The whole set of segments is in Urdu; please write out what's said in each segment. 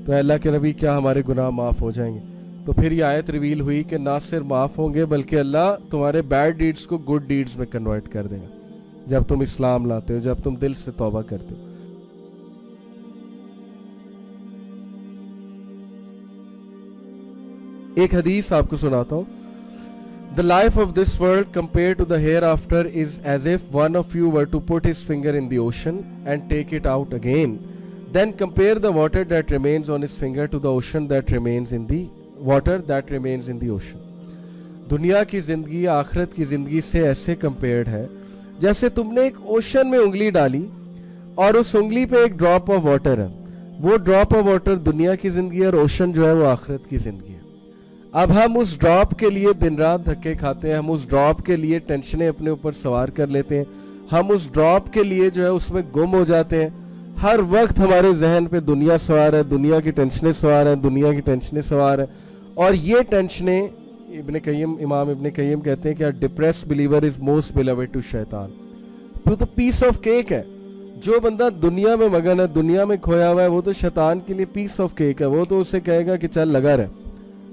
تو اے اللہ کے نبی کیا ہمارے گناہ معاف ہو جائیں گے؟ تو پھر یہ آیت ریویل ہوئی کہ نہ صرف معاف ہوں گے بلکہ اللہ تمہارے بیڈ ڈیڈز کو گڈ ڈیڈز میں کنورٹ کر دے گا جب تم اسلام لاتے ہو، جب تم دل سے توبہ کرتے ہو۔ ایک حدیث آپ کو سناتا ہوں۔ The life of this world compared to the hereafter is as if one of you were to put his finger in the ocean and take it out again. Then compare the water that remains on his finger to the ocean that remains in the water that remains in the ocean. دنیا کی زندگی آخرت کی زندگی سے ایسے کمپیئرڈ ہے جیسے تم نے ایک اوشن میں انگلی ڈالی اور اس انگلی پہ ایک ڈراپ آف واٹر ہے۔ وہ ڈراپ آف واٹر دنیا کی زندگی اور اوشن جو ہے وہ آخرت کی زندگی ہے۔ اب ہم اس ڈراپ کے لیے دن رات دھکے کھاتے ہیں، ہم اس ڈراپ کے لیے ٹینشنیں اپنے اوپر سوار کر لیتے ہیں، ہم اس ڈراپ کے لیے جو ہے اس میں گم ہو جاتے ہیں۔ ہر وقت ہمارے ذہن پہ دنیا سوار ہے، دنیا کی ٹینشنیں سوار ہیں، دنیا کی ٹینشنیں سوار ہیں، اور یہ ٹینشنیں امام ابن قیم کہتے ہیں کہ depressed believer is most beloved to شیطان۔ تو پیس آف کیک ہے، جو بندہ دنیا میں مگن ہے، دنیا میں کھویا ہوا ہے، وہ تو شیطان کے لیے پیس آف کیک ہے۔ وہ تو اسے کہے گا کہ چل لگا رہ،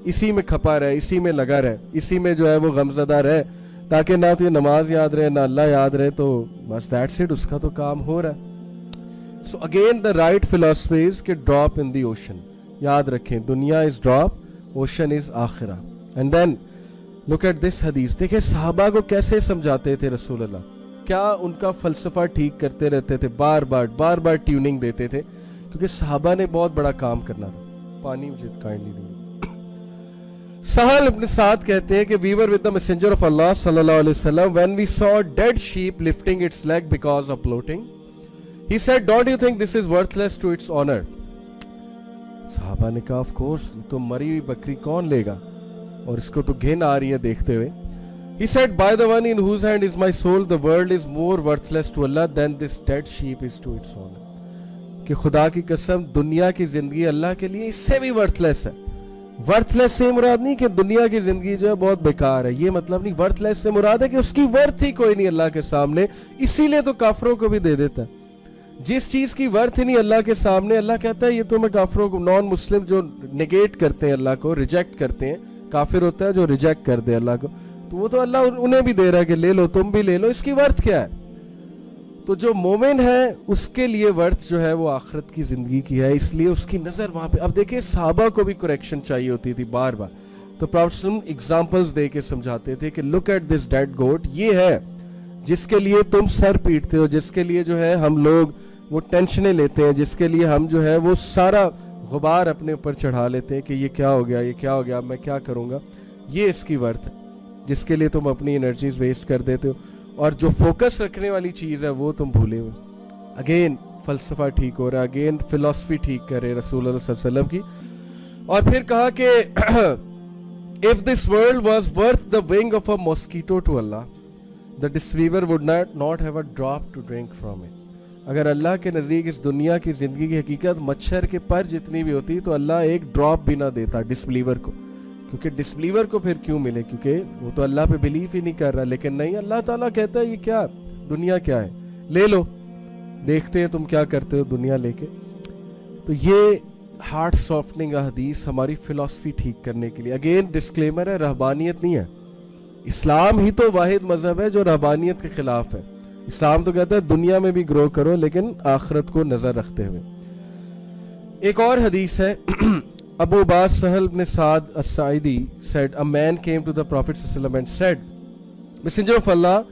اسی میں کھپا رہے، اسی میں لگا رہے، اسی میں جو ہے وہ غمزدہ رہے، تاکہ نہ تو یہ نماز یاد رہے نہ اللہ یاد رہے، تو بس دیٹس اٹ، اس کا تو کام ہو رہا ہے۔ So again the right philosophy is کہ ڈراپ ان دی اوشن، یاد رکھیں دنیا از ڈراپ، اوشن از آخرہ۔ And then look at this حدیث، دیکھیں صحابہ کو کیسے سمجھاتے تھے رسول اللہ، کیا ان کا فلسفہ ٹھیک کرتے رہتے تھے، بار بار ٹیوننگ دیتے تھے، کیونکہ صحابہ نے بہت بڑا کام کرنا تھا۔ پانی مجھے کائنڈلی دی۔ سہل ابن سعد کہتے ہیں کہ we were with the messenger of Allah صلی اللہ علیہ وسلم when we saw a dead sheep lifting its leg because of bloating. He said, don't you think this is worthless to its honor? صحابہ نے کہا of course، یہ تو مری ہوئی بکری کون لے گا، اور اس کو تو گھن آ رہی ہے دیکھتے ہوئے۔ He said, by the one in whose hand is my soul, the world is more worthless to Allah than this dead sheep is to its honor. کہ خدا کی قسم دنیا کی زندگی اللہ کے لیے اس سے بھی ورتھ لیس ہے۔ ورتھ لیس سے مراد نہیں کہ دنیا کی زندگی جو ہے بہت بیکار ہے، یہ مطلب نہیں۔ ورتھ لیس سے مراد ہے کہ اس کی ورتھ ہی کوئی نہیں اللہ کے سامنے، اسی لیے تو کافروں کو بھی دے دیتا ہے۔ جس چیز کی ورتھ ہی نہیں اللہ کے سامنے، اللہ کہتا ہے یہ تو میں کافروں کو، نان مسلم جو نگیٹ کرتے ہیں اللہ کو، ریجیکٹ کرتے ہیں، کافر ہوتا ہے جو ریجیکٹ کر دے اللہ کو، تو وہ تو اللہ انہیں بھی دے رہا ہے کہ لے لو، تم بھی لے لو، اس کی ورتھ کیا ہے؟ تو جو مومن ہے اس کے لیے ورتھ جو ہے وہ آخرت کی زندگی کی ہے، اس لیے اس کی نظر وہاں پہ۔ اب دیکھیں صحابہ کو بھی کریکشن چاہیے ہوتی تھی بار بار، تو پروفیٹ صلی اللہ علیہ وسلم ایگزامپلز دے کے سمجھاتے تھے کہ لک ایٹ دس ڈیڈ گوٹ، یہ ہے جس کے لیے تم سر پیٹتے ہو، جس کے لیے جو ہے ہم لوگ وہ ٹینشنیں لیتے ہیں، جس کے لیے ہم جو ہے وہ سارا غبار اپنے اوپر چڑھا لیتے ہیں کہ یہ کیا ہو گیا، یہ کیا ہو گیا، میں کیا کروں گا، یہ اس کی ورتھ ہے جس کے لیے تم اپنی انرجیز ویسٹ کر دیتے ہو، اور جو فوکس رکھنے والی چیز ہے وہ تم بھولے ہوئے۔ اگین فلسفہ ٹھیک ہو رہا ہے، اگین فلسفی ٹھیک کر رہے رسول اللہ صلی اللہ علیہ وسلم کی۔ اور پھر کہا کہ if this world was worth the wing of a mosquito to Allah, the disbeliever would not have a drop to drink from it. اگر اللہ کے نزدیک اس دنیا کی زندگی کی حقیقت مچھر کے پر جتنی بھی ہوتی تو اللہ ایک ڈراپ بھی نہ دیتا ڈسبلیور کو، کیونکہ ڈسبلیور کو پھر کیوں ملے، کیونکہ وہ تو اللہ پہ بلیف ہی نہیں کر رہا۔ لیکن نہیں، اللہ تعالیٰ کہتا ہے یہ کیا دنیا کیا ہے، لے لو، دیکھتے ہیں تم کیا کرتے ہو دنیا لے کے۔ تو یہ ہارٹ سافٹنگ حدیث ہماری فلسفی ٹھیک کرنے کے لیے، اگین ڈسکلیمر ہے، رہبانیت نہیں ہے۔ اسلام ہی تو واحد مذہب ہے جو رہبانیت کے خلاف ہے۔ اسلام تو کہتا ہے دنیا میں بھی گرو کرو لیکن آخرت کو نظر رکھتے ہوئے۔ ایک اور حدیث ہے، ابو عباس سہل بن سعد الساعدی said, a man came to the Prophet ﷺ and said, Messenger of Allah,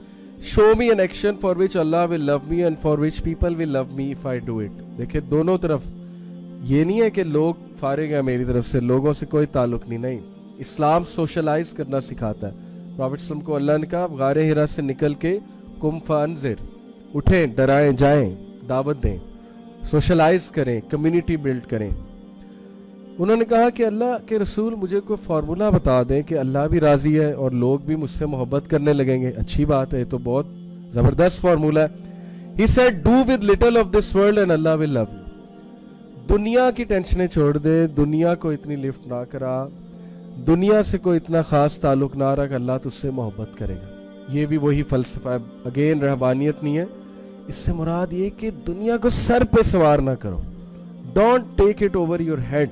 show me an action for which Allah will love me and for which people will love me if I do it. دیکھیں دونوں طرف یہ نہیں ہے کہ لوگ فارغ ہیں میری طرف سے، لوگوں سے کوئی تعلق نہیں، اسلام سوشلائز کرنا سکھاتا ہے۔ پروفیٹ صلی اللہ علیہ وسلم کو اللہ نے کہا غار حرا سے نکل کے قم فانذر، اٹھیں، ڈرائیں، جائیں، دعوت دیں، سوشلائز کریں، کمیونٹی بلڈ کریں۔ انہوں نے کہا کہ اللہ کے رسول مجھے کوئی فارمولا بتا دیں کہ اللہ بھی راضی ہے اور لوگ بھی مجھ سے محبت کرنے لگیں گے۔ اچھی بات ہے، یہ تو بہت زبردست فارمولا ہے۔ He said, do with little of this world and Allah will love you. دنیا کی ٹینشنیں چھوڑ دے، دنیا کو اتنی لفٹ نہ کرا، دنیا سے کوئی اتنا خاص تعلق نہ رکھ، اللہ تجھ سے محبت کرے گا۔ یہ بھی وہی فلسفہ ہے، اگین رہبانیت نہیں ہے۔ اس سے مراد یہ کہ دنیا کو سر پہ سوار نہ کرو، Don't take it over your head.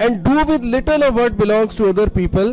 And do with little of what belongs to other people